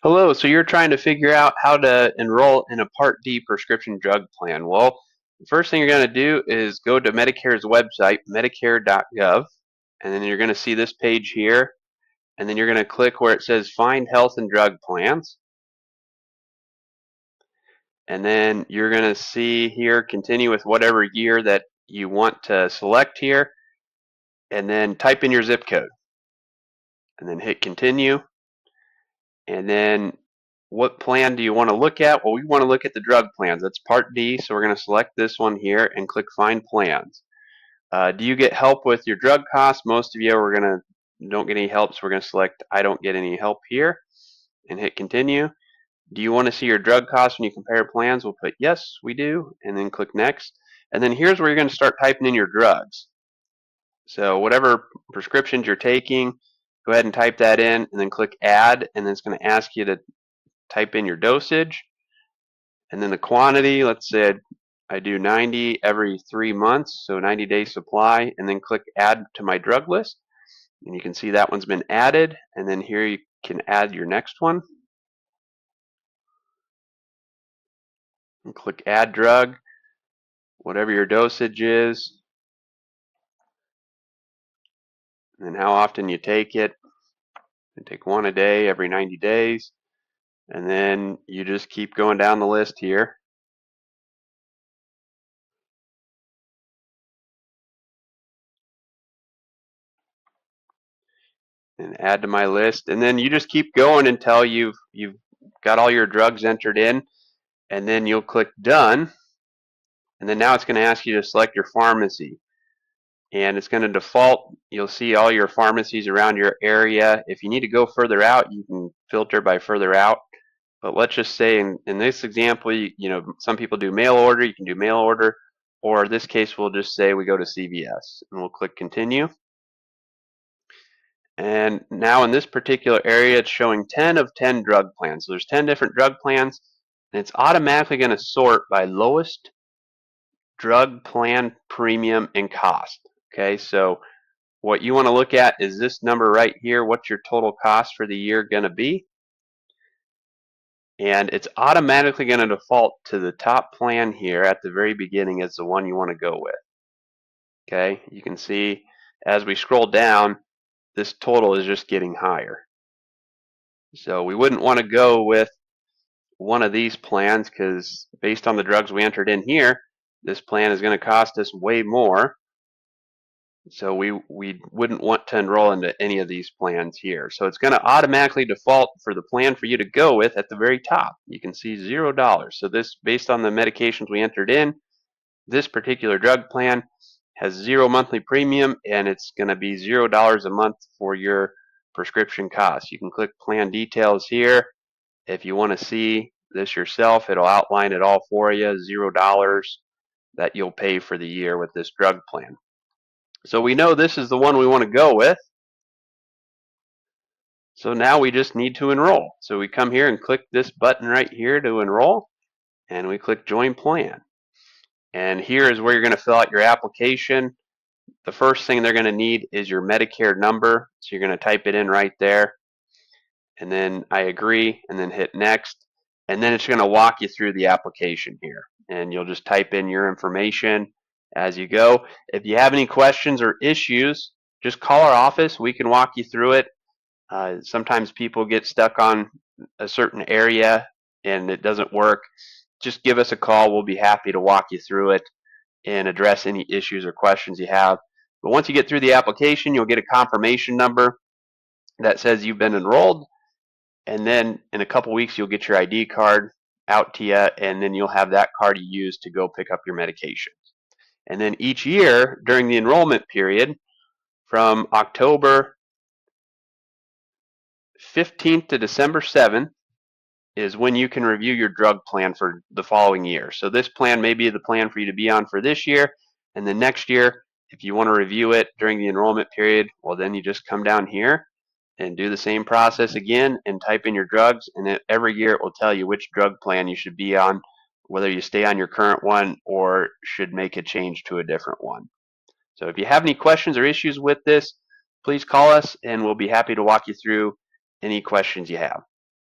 Hello, so you're trying to figure out how to enroll in a Part D prescription drug plan. Well, the first thing you're going to do is go to Medicare's website, medicare.gov, and then you're going to see this page here, and then you're going to click where it says Find Health and Drug Plans, and then you're going to see here continue with whatever year that you want to select here, and then type in your zip code, and then hit continue, and then what plan do you want to look at? Well, we want to look at the drug plans. That's Part D, so we're going to select this one here and click Find Plans. Do you get help with your drug costs? Most of you don't get any help, so we're going to select I don't get any help here and hit Continue. Do you want to see your drug costs when you compare plans? We'll put yes, we do, and then click Next. And then here's where you're going to start typing in your drugs. So whatever prescriptions you're taking, go ahead and type that in, and then click Add, and then it's going to ask you to type in your dosage, and then the quantity. Let's say I do 90 every 3 months, so 90-day supply, and then click Add to my drug list. And you can see that one's been added, and then here you can add your next one. And click Add Drug, whatever your dosage is, and how often you take it. You take one a day every 90 days, and then you just keep going down the list here. And add to my list, and then you just keep going until you've got all your drugs entered in, and then you'll click Done, and then now it's going to ask you to select your pharmacy, and it's going to default. You'll see all your pharmacies around your area. If you need to go further out, you can filter by further out, but let's just say in this example, some people do mail order. You can do mail order, or in this case we'll just say we go to CVS, and we'll click Continue. And now in this particular area, it's showing 10 of 10 drug plans. So there's 10 different drug plans, and it's automatically going to sort by lowest drug plan premium and cost. Okay, so what you want to look at is this number right here. What's your total cost for the year going to be? And it's automatically going to default to the top plan here at the very beginning as the one you want to go with. Okay, you can see as we scroll down, this total is just getting higher. So we wouldn't want to go with one of these plans because based on the drugs we entered in here, this plan is going to cost us way more. So we wouldn't want to enroll into any of these plans here. So it's going to automatically default for the plan for you to go with at the very top. You can see $0. So this, based on the medications we entered in, this particular drug plan has 0 monthly premium, and it's going to be $0 a month for your prescription costs. You can click Plan Details here. If you want to see this yourself, it'll outline it all for you, $0 that you'll pay for the year with this drug plan. So we know this is the one we want to go with. So now we just need to enroll. So we come here and click this button right here to enroll, and we click Join Plan. And here is where you're going to fill out your application. The first thing they're going to need is your Medicare number. So you're going to type it in right there, and then I agree, and then hit Next. And then it's going to walk you through the application here, and you'll just type in your information as you go. If you have any questions or issues, just call our office. We can walk you through it. Sometimes people get stuck on a certain area and it doesn't work. Just give us a call. We'll be happy to walk you through it and address any issues or questions you have. But once you get through the application, you'll get a confirmation number that says you've been enrolled, and then in a couple weeks you'll get your ID card out to you, and then you'll have that card you use to go pick up your medication. And then each year during the enrollment period, from October 15th to December 7th, is when you can review your drug plan for the following year. So this plan may be the plan for you to be on for this year, and then next year, if you want to review it during the enrollment period, well, then you just come down here and do the same process again and type in your drugs, and every year it will tell you which drug plan you should be on, whether you stay on your current one or should make a change to a different one. So if you have any questions or issues with this, please call us and we'll be happy to walk you through any questions you have.